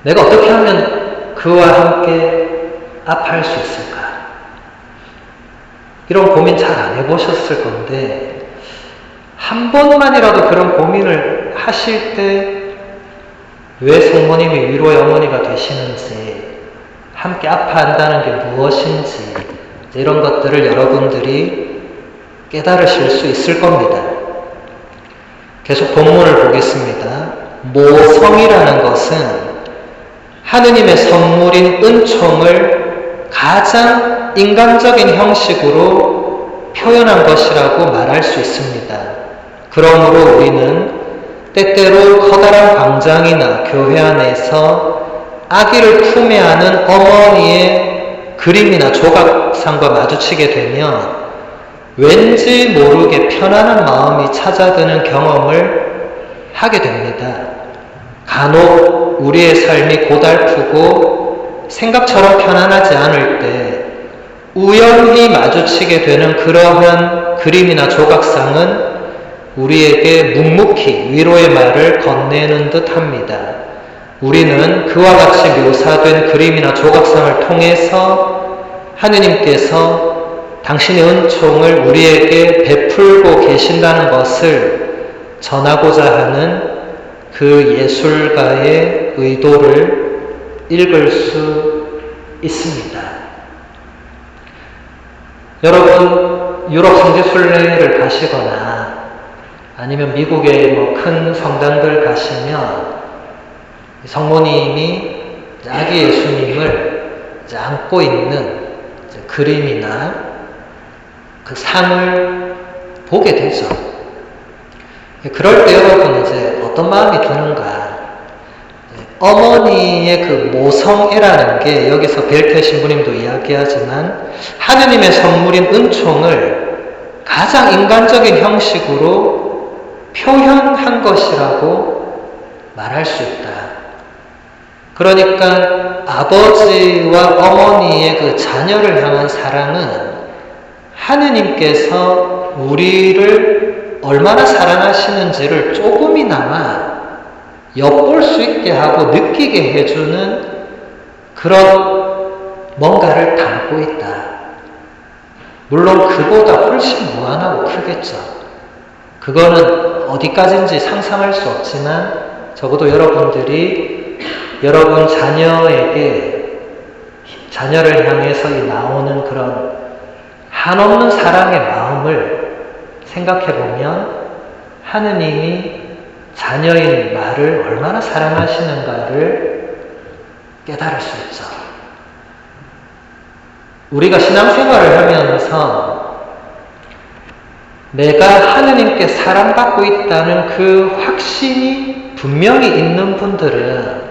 A: 내가 어떻게 하면 그와 함께 아파할 수 있을까? 이런 고민 잘 안 해보셨을 건데 한 번만이라도 그런 고민을 하실 때 왜 성모님이 위로의 어머니가 되시는지, 함께 아파한다는 게 무엇인지, 이런 것들을 여러분들이 깨달으실 수 있을 겁니다. 계속 본문을 보겠습니다. 모성이라는 것은 하느님의 선물인 은총을 가장 인간적인 형식으로 표현한 것이라고 말할 수 있습니다. 그러므로 우리는 때때로 커다란 광장이나 교회 안에서 아기를 품에 안은 어머니의 그림이나 조각상과 마주치게 되면 왠지 모르게 편안한 마음이 찾아드는 경험을 하게 됩니다. 간혹 우리의 삶이 고달프고 생각처럼 편안하지 않을 때 우연히 마주치게 되는 그러한 그림이나 조각상은 우리에게 묵묵히 위로의 말을 건네는 듯 합니다. 우리는 그와 같이 묘사된 그림이나 조각상을 통해서 하느님께서 당신의 은총을 우리에게 베풀고 계신다는 것을 전하고자 하는 그 예술가의 의도를 읽을 수 있습니다. 여러분, 유럽 성지순례를 가시거나 아니면 미국의 큰 성당들 가시면 성모님이 아기 예수님을 안고 있는 그림이나 그 상을 보게 되죠. 그럴 때 여러분 이제 어떤 마음이 드는가? 어머니의 그 모성애라는 게 여기서 벨트 신부님도 이야기하지만 하느님의 선물인 은총을 가장 인간적인 형식으로 표현한 것이라고 말할 수 있다. 그러니까 아버지와 어머니의 그 자녀를 향한 사랑은 하느님께서 우리를 얼마나 사랑하시는지를 조금이나마 엿볼 수 있게 하고 느끼게 해주는 그런 뭔가를 담고 있다. 물론 그보다 훨씬 무한하고 크겠죠. 그거는 어디까지인지 상상할 수 없지만 적어도 여러분들이 여러분 자녀를 향해서 나오는 그런 한없는 사랑의 마음을 생각해보면 하느님이 자녀인 나를 얼마나 사랑하시는가를 깨달을 수 있죠. 우리가 신앙생활을 하면서 내가 하느님께 사랑받고 있다는 그 확신이 분명히 있는 분들은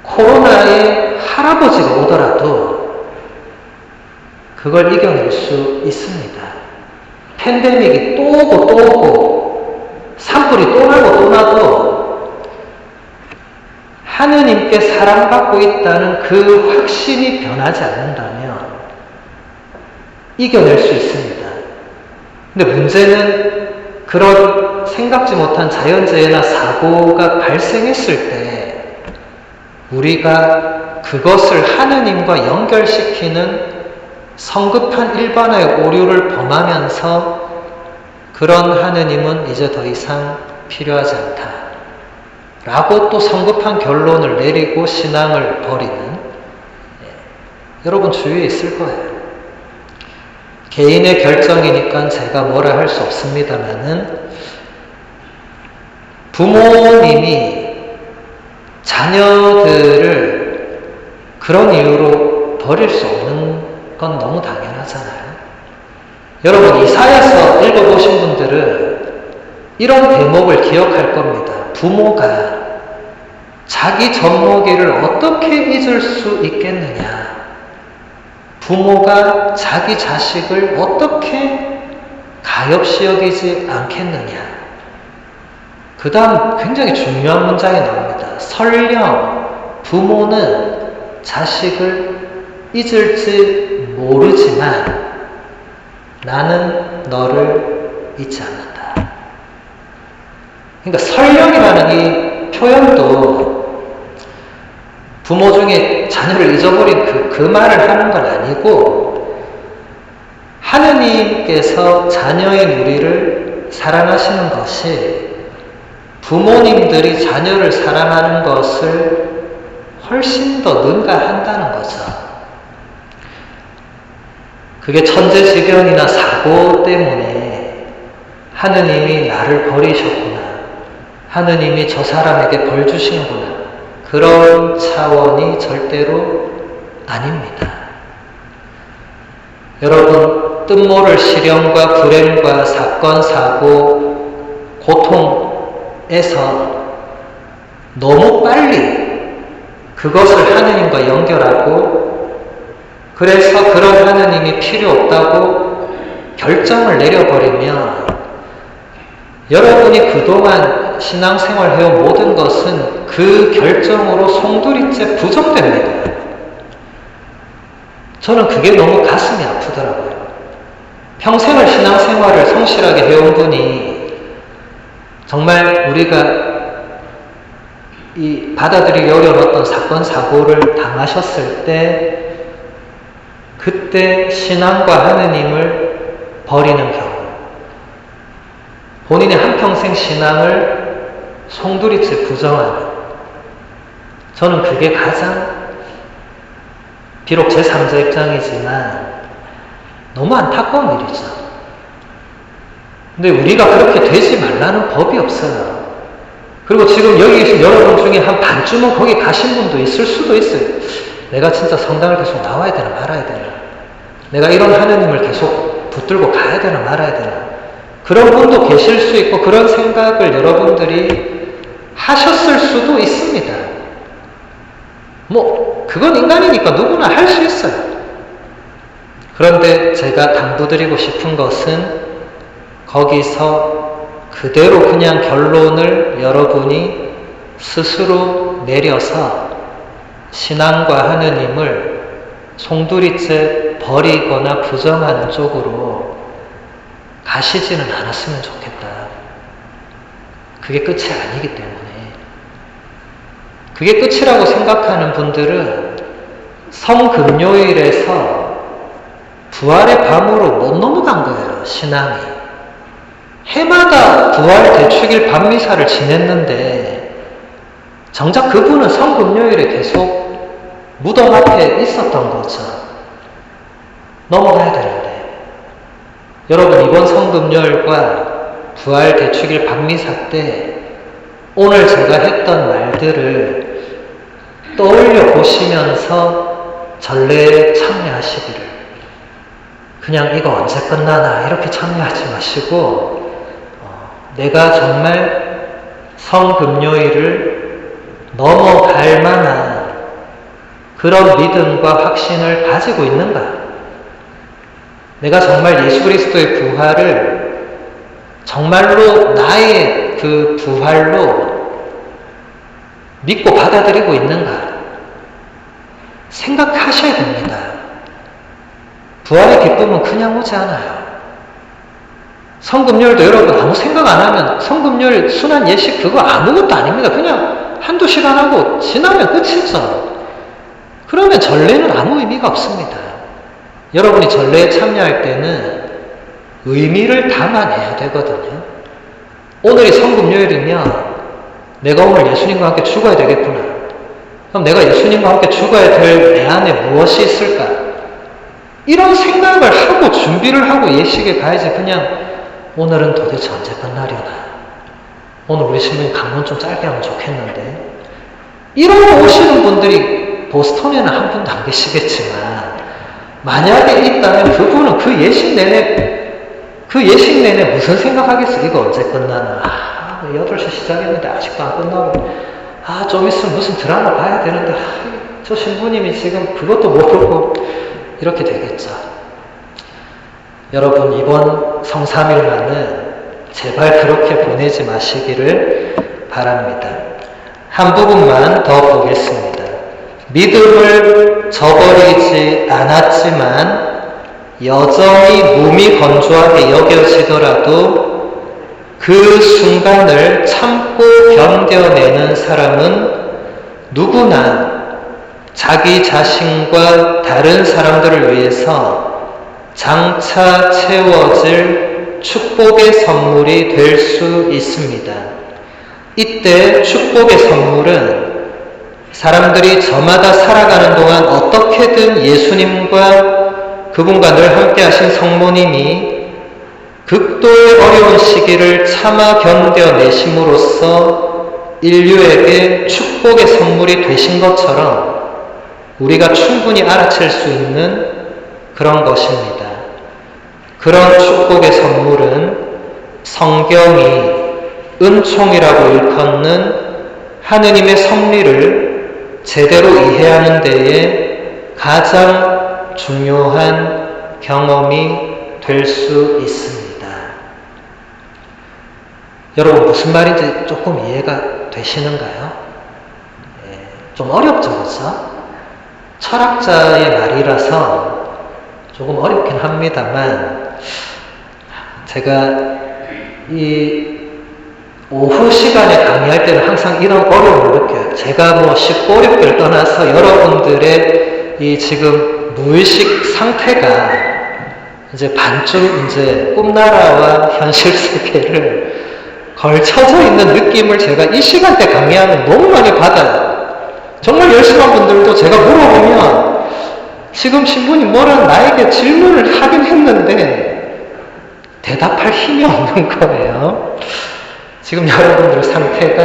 A: 코로나의 할아버지가 오더라도 그걸 이겨낼 수 있습니다. 팬데믹이 또 오고 또 오고 산불이 또 나고 또 나도 하느님께 사랑받고 있다는 그 확신이 변하지 않는다면 이겨낼 수 있습니다. 근데 문제는 그런 생각지 못한 자연재해나 사고가 발생했을 때 우리가 그것을 하느님과 연결시키는 성급한 일반화의 오류를 범하면서 그런 하느님은 이제 더 이상 필요하지 않다 라고 또 성급한 결론을 내리고 신앙을 버리는 여러분 주위에 있을 거예요. 개인의 결정이니까 제가 뭐라 할 수 없습니다만은 부모님이 자녀들을 그런 이유로 버릴 수 없는 건 너무 당연하잖아요. 여러분 이사야서 읽어보신 분들은 이런 대목을 기억할 겁니다. 부모가 자기 젖먹이를 어떻게 잊을 수 있겠느냐. 부모가 자기 자식을 어떻게 가엾이 여기지 않겠느냐. 그 다음 굉장히 중요한 문장이 나옵니다. 설령 부모는 자식을 잊을지 모르지만 나는 너를 잊지 않는다. 그러니까 설령이라는 이 표현도 부모 중에 자녀를 잊어버린 그 말을 하는 건 아니고 하느님께서 자녀인 우리를 사랑하시는 것이 부모님들이 자녀를 사랑하는 것을 훨씬 더 능가한다는 거죠. 그게 천재지변이나 사고 때문에 하느님이 나를 버리셨구나. 하느님이 저 사람에게 벌 주시는구나. 그런 차원이 절대로 아닙니다. 여러분, 뜻모를 시련과 불행과 사건, 사고, 고통에서 너무 빨리 그것을 하느님과 연결하고 그래서 그런 하느님이 필요 없다고 결정을 내려버리면 여러분이 그동안 신앙생활 해온 모든 것은 그 결정으로 송두리째 부정됩니다. 저는 그게 너무 가슴이 아프더라고요. 평생을 신앙생활을 성실하게 해온 분이 정말 우리가 이 받아들이기 어려운 어떤 사건, 사고를 당하셨을 때 그때 신앙과 하느님을 버리는 경우 본인의 한평생 신앙을 송두리째 부정하는 저는 그게 가장 비록 제3자 입장이지만 너무 안타까운 일이죠. 근데 우리가 그렇게 되지 말라는 법이 없어요. 그리고 지금 여기 계신 여러분 중에 한 반쯤은 거기 가신 분도 있을 수도 있어요. 내가 진짜 성당을 계속 나와야 되나 말아야 되나. 내가 이런 하느님을 계속 붙들고 가야 되나 말아야 되나. 그런 분도 계실 수 있고 그런 생각을 여러분들이 하셨을 수도 있습니다. 그건 인간이니까 누구나 할 수 있어요. 그런데 제가 당부드리고 싶은 것은 거기서 그대로 그냥 결론을 여러분이 스스로 내려서 신앙과 하느님을 송두리째 버리거나 부정하는 쪽으로 가시지는 않았으면 좋겠다. 그게 끝이 아니기 때문에. 그게 끝이라고 생각하는 분들은 성금요일에서 부활의 밤으로 못 넘어간 거예요, 신앙이. 해마다 부활 대축일 밤미사를 지냈는데 정작 그분은 성금요일에 계속 무덤 앞에 있었던 거죠. 넘어가야 되는데. 여러분, 이번 성금요일과 부활 대축일 밤미사 때 오늘 제가 했던 말들을 떠올려 보시면서 전례에 참여하시기를. 그냥 이거 언제 끝나나 이렇게 참여하지 마시고 내가 정말 성금요일을 넘어갈 만한 그런 믿음과 확신을 가지고 있는가? 내가 정말 예수 그리스도의 부활을 정말로 나의 그 부활로 믿고 받아들이고 있는가? 생각하셔야 됩니다. 부활의 기쁨은 그냥 오지 않아요. 성금요일도 여러분 아무 생각 안 하면 성금요일 순환 예식 그거 아무것도 아닙니다. 그냥 한두 시간 하고 지나면 끝이죠. 그러면 전례는 아무 의미가 없습니다. 여러분이 전례에 참여할 때는 의미를 담아내야 되거든요. 오늘이 성금요일이면 내가 오늘 예수님과 함께 죽어야 되겠구나. 그럼 내가 예수님과 함께 죽어야 될 내 안에 무엇이 있을까? 이런 생각을 하고 준비를 하고 예식에 가야지 그냥 오늘은 도대체 언제 끝나려나. 오늘 우리 신부님 강론 좀 짧게 하면 좋겠는데. 이러고 오시는 분들이 보스턴에는 한 분도 안 계시겠지만 만약에 있다면 그분은 그 예식 내내 무슨 생각하겠어? 이거 언제 끝나나. 8시 시작했는데 아직도 안 끝나고 좀 있으면 무슨 드라마 봐야 되는데 저 신부님이 지금 그것도 모르고 이렇게 되겠죠. 여러분, 이번 성삼일만은 제발 그렇게 보내지 마시기를 바랍니다. 한 부분만 더 보겠습니다. 믿음을 저버리지 않았지만 여전히 몸이 건조하게 여겨지더라도 그 순간을 참고 견뎌내는 사람은 누구나 자기 자신과 다른 사람들을 위해서 장차 채워질 축복의 선물이 될 수 있습니다. 이때 축복의 선물은 사람들이 저마다 살아가는 동안 어떻게든 예수님과 그분과 늘 함께 하신 성모님이 극도의 어려운 시기를 참아 견뎌내심으로써 인류에게 축복의 선물이 되신 것처럼 우리가 충분히 알아챌 수 있는 그런 것입니다. 그런 축복의 선물은 성경이 은총이라고 일컫는 하느님의 섭리를 제대로 이해하는 데에 가장 중요한 경험이 될 수 있습니다. 여러분, 무슨 말인지 조금 이해가 되시는가요? 좀 어렵죠, 그렇죠? 철학자의 말이라서 조금 어렵긴 합니다만 제가 이 오후 시간에 강의할 때는 항상 이런 어려움을 느껴요. 제가 뭐 쉽고 어렵게를 떠나서 여러분들의 이 지금 무의식 상태가 이제 반쯤 이제 꿈나라와 현실 세계를 걸쳐져 있는 느낌을 제가 이 시간대 강의하면 너무 많이 받아요. 정말 열심한 분들도 제가 물어보면 지금 신부님 뭐라는 나에게 질문을 하긴 했는데 대답할 힘이 없는 거예요. 지금 여러분들 상태가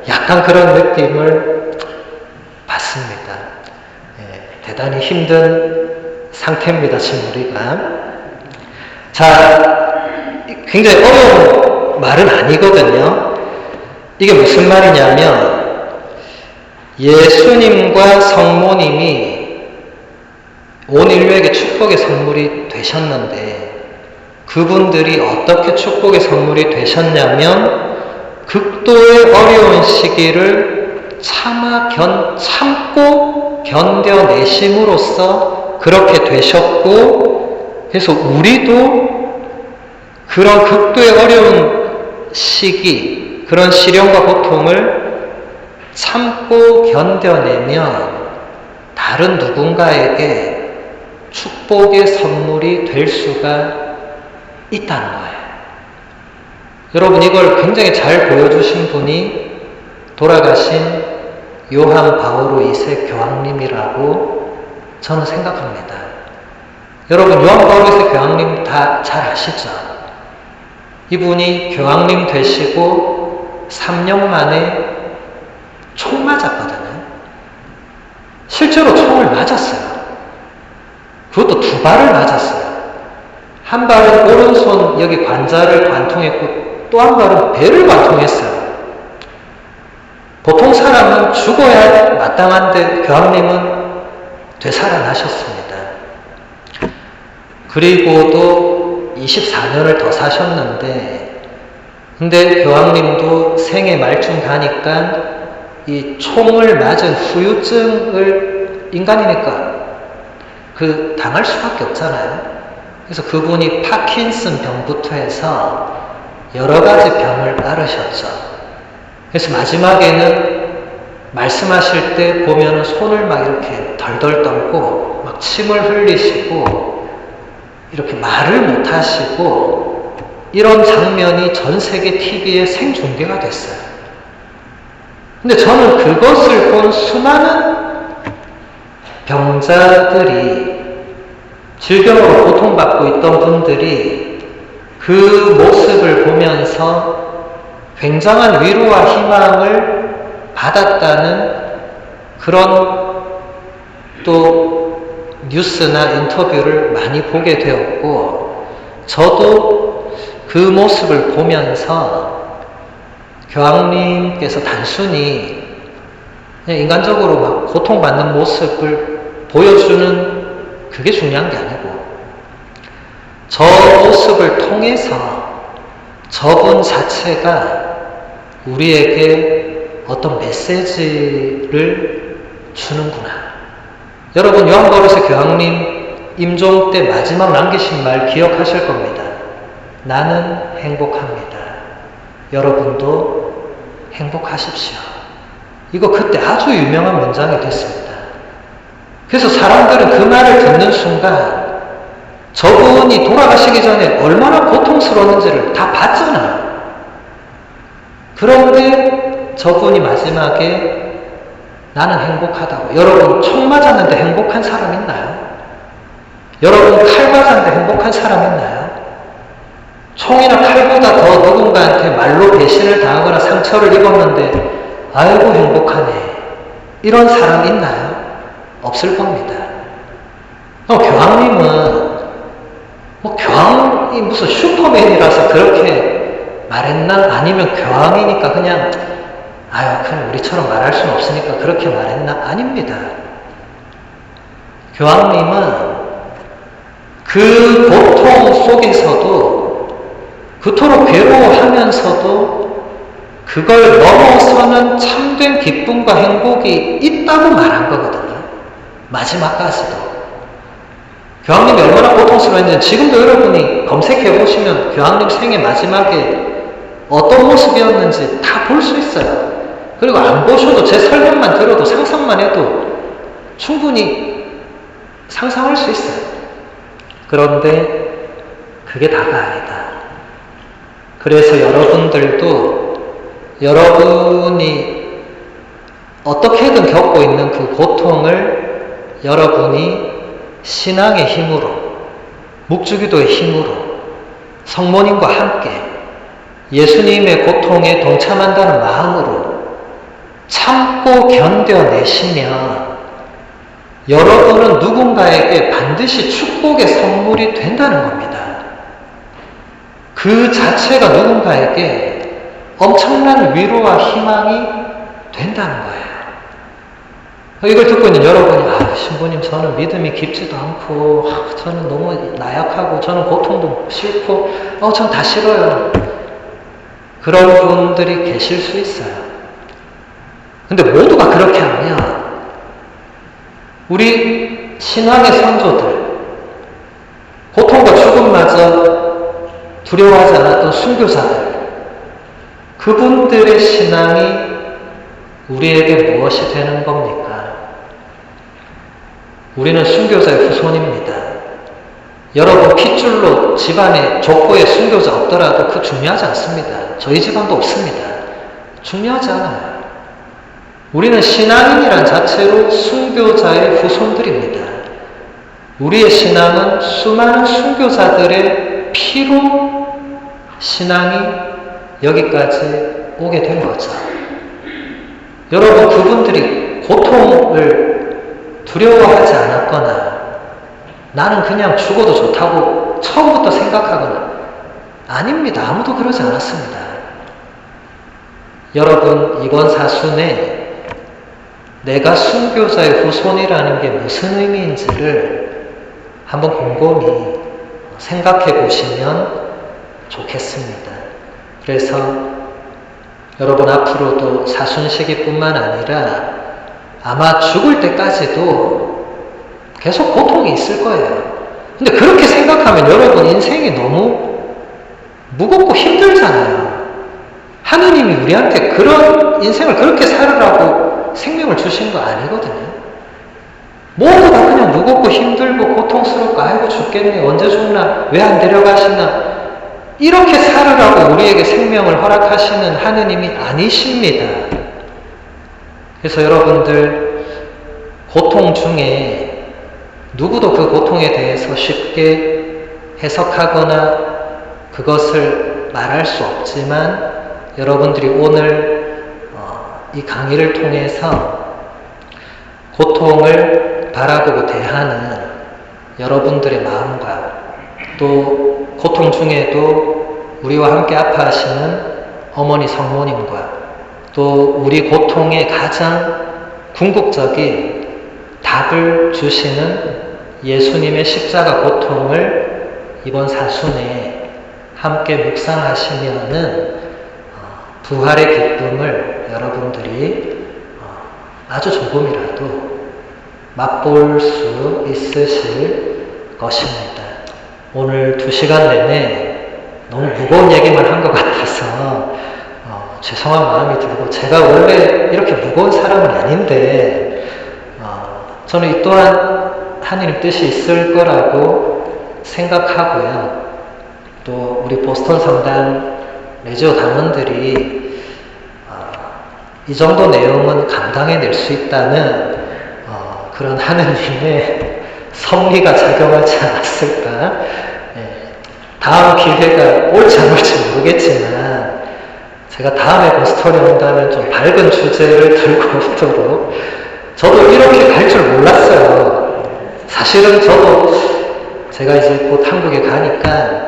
A: 약간 그런 느낌을 받습니다. 대단히 힘든 상태입니다, 지금 우리가. 자, 굉장히 어려운 말은 아니거든요. 이게 무슨 말이냐면 예수님과 성모님이 온 인류에게 축복의 선물이 되셨는데 그분들이 어떻게 축복의 선물이 되셨냐면 극도의 어려운 시기를 참고 견뎌내심으로써 그렇게 되셨고, 그래서 우리도 그런 극도의 어려운 시기, 그런 시련과 고통을 참고 견뎌내면 다른 누군가에게 축복의 선물이 될 수가 있다는 거예요. 여러분, 이걸 굉장히 잘 보여주신 분이 돌아가신 요한 바오로 2세 교황님이라고 저는 생각합니다. 여러분, 요한 바오로 2세 교황님 다 잘 아시죠? 이분이 교황님 되시고 3년 만에 총 맞았거든요. 실제로 총을 맞았어요. 그것도 2발을 맞았어요. 한 발은 오른손 여기 관자를 관통했고 또 한 발은 배를 관통했어요. 보통 사람은 죽어야 마땅한데 교황님은 되살아나셨습니다. 그리고도 24년을 더 사셨는데, 근데 교황님도 생애 말쯤 가니까 이 총을 맞은 후유증을 인간이니까 당할 수밖에 없잖아요. 그래서 그분이 파킨슨 병부터 해서 여러 가지 병을 앓으셨죠. 그래서 마지막에는 말씀하실 때 보면은 손을 막 이렇게 덜덜 떨고 막 침을 흘리시고 이렇게 말을 못 하시고 이런 장면이 전 세계 TV에 생중계가 됐어요. 근데 저는 그것을 본 수많은 병자들이, 질병으로 고통받고 있던 분들이 그 모습을 보면서 굉장한 위로와 희망을 받았다는 그런 또 뉴스나 인터뷰를 많이 보게 되었고, 저도 그 모습을 보면서 교황님께서 단순히 그냥 인간적으로 막 고통받는 모습을 보여주는 그게 중요한 게 아니고, 저 모습을 통해서 저분 자체가 우리에게 어떤 메시지를 주는구나. 여러분, 요한 바오로 2세 교황님 임종 때 마지막 남기신 말 기억하실 겁니다. 나는 행복합니다. 여러분도 행복하십시오. 이거 그때 아주 유명한 문장이 됐습니다. 그래서 사람들은 그 말을 듣는 순간 저분이 돌아가시기 전에 얼마나 고통스러웠는지를 다 봤잖아요. 그런데 저분이 마지막에 나는 행복하다고. 여러분, 총 맞았는데 행복한 사람 있나요? 여러분, 칼 맞았는데 행복한 사람 있나요? 총이나 칼보다 더 누군가한테 말로 배신을 당하거나 상처를 입었는데 아이고 행복하네, 이런 사람 있나요? 없을 겁니다. 교황님은 교황이 무슨 슈퍼맨이라서 그렇게 말했나? 아니면 교황이니까 그냥 우리처럼 말할 수는 없으니까 그렇게 말했나? 아닙니다. 교황님은 그 고통 속에서도 그토록 괴로워하면서도 그걸 넘어서는 참된 기쁨과 행복이 있다고 말한 거거든요. 마지막까지도. 교황님이 얼마나 고통스러웠는지 지금도 여러분이 검색해보시면 교황님 생애 마지막에 어떤 모습이었는지 다 볼 수 있어요. 그리고 안 보셔도 제 설명만 들어도 상상만 해도 충분히 상상할 수 있어요. 그런데 그게 다가 아니다. 그래서 여러분들도 여러분이 어떻게든 겪고 있는 그 고통을 여러분이 신앙의 힘으로, 묵주기도의 힘으로, 성모님과 함께 예수님의 고통에 동참한다는 마음으로 참고 견뎌내시면 여러분은 누군가에게 반드시 축복의 선물이 된다는 겁니다. 그 자체가 누군가에게 엄청난 위로와 희망이 된다는 거예요. 이걸 듣고 있는 여러분이 신부님, 저는 믿음이 깊지도 않고 저는 너무 나약하고 저는 고통도 싫고 전 다 싫어요. 그런 분들이 계실 수 있어요. 근데 모두가 그렇게 하면 우리 신앙의 선조들, 고통과 죽음마저 두려워하지 않았던 순교자들, 그분들의 신앙이 우리에게 무엇이 되는 겁니까? 우리는 순교자의 후손입니다. 여러분 핏줄로 집안에 족보에 순교자 없더라도 그 중요하지 않습니다. 저희 집안도 없습니다. 중요하지 않아요. 우리는 신앙인이란 자체로 순교자의 후손들입니다. 우리의 신앙은 수많은 순교자들의 피로 신앙이 여기까지 오게 된 거죠. 여러분 그분들이 고통을 두려워하지 않았거나 나는 그냥 죽어도 좋다고 처음부터 생각하거나 아닙니다. 아무도 그러지 않았습니다. 여러분 이번 사순에 내가 순교자의 후손이라는 게 무슨 의미인지를 한번 곰곰이 생각해 보시면 좋겠습니다. 그래서 여러분 앞으로도 사순 시기뿐만 아니라 아마 죽을 때까지도 계속 고통이 있을 거예요. 근데 그렇게 생각하면 여러분 인생이 너무 무겁고 힘들잖아요. 하느님이 우리한테 그런 인생을 그렇게 살으라고 생명을 주신 거 아니거든요. 모두 다 그냥 무겁고 힘들고 고통스럽고 아이고 죽겠네 언제 죽나 왜 안 데려가시나 이렇게 살으라고 우리에게 생명을 허락하시는 하느님이 아니십니다. 그래서 여러분들 고통 중에 누구도 그 고통에 대해서 쉽게 해석하거나 그것을 말할 수 없지만 여러분들이 오늘 이 강의를 통해서 고통을 바라보고 대하는 여러분들의 마음과 또 고통 중에도 우리와 함께 아파하시는 어머니 성모님과 또 우리 고통의 가장 궁극적인 답을 주시는 예수님의 십자가 고통을 이번 사순에 함께 묵상하시면은 부활의 기쁨을 여러분들이 아주 조금이라도 맛볼 수 있으실 것입니다. 오늘 2시간 내내 너무 무거운 얘기만 한 것 같아서 죄송한 마음이 들고 제가 원래 이렇게 무거운 사람은 아닌데 저는 이 또한 하느님 뜻이 있을 거라고 생각하고요. 또 우리 보스턴 성당 레지오 당원들이 이 정도 내용은 감당해낼 수 있다는 그런 하느님의 섭리가 작용하지 않았을까. 다음 기회가 올지 안 올지 모르겠지만 제가 다음에 보스턴에 온다면 좀 밝은 주제를 들고 오도록 저도 이렇게 갈 줄 몰랐어요. 사실은 저도 제가 이제 곧 한국에 가니까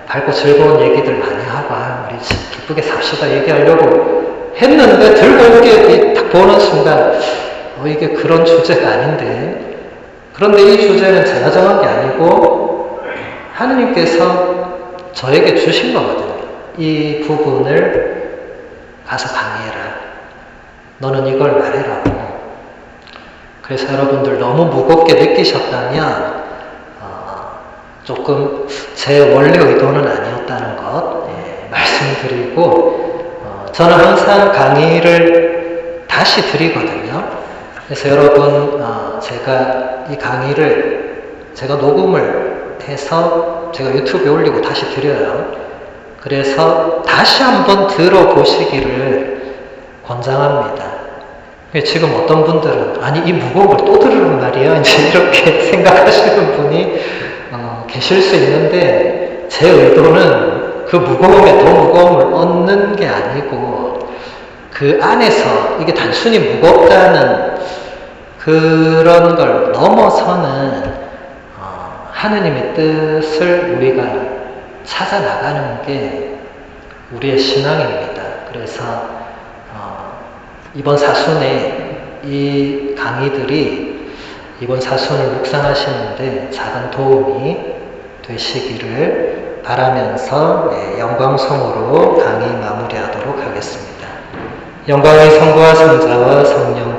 A: 밝고 즐거운 얘기들 많이 하고 우리 기쁘게 삽시다 얘기하려고 했는데 들고 오게 딱 보는 순간 이게 그런 주제가 아닌데 그런데 이 주제는 제가 정한 게 아니고 하느님께서 저에게 주신 거거든요. 이 부분을 가서 강의해라. 너는 이걸 말해라고. 그래서 여러분들 너무 무겁게 느끼셨다면 조금 제 원래 의도는 아니었다는 것 말씀드리고 저는 항상 강의를 다시 드리거든요. 그래서 여러분 제가 이 강의를 제가 녹음을 해서 제가 유튜브에 올리고 다시 드려요. 그래서 다시 한번 들어보시기를 권장합니다. 지금 어떤 분들은 아니 이 무거운 걸 또 들으란 말이야 이제 이렇게 생각하시는 분이 계실 수 있는데 제 의도는 그 무거움에 더 무거움을 얻는 게 아니고 그 안에서 이게 단순히 무겁다는 그런 걸 넘어서는 하느님의 뜻을 우리가 찾아 나가는 게 우리의 신앙입니다. 그래서 이번 사순에 이 강의들이 이번 사순을 묵상하시는데 작은 도움이 되시기를 바라면서 영광송으로 강의 마무리하도록 하겠습니다. 영광의 성부와 성자와 성령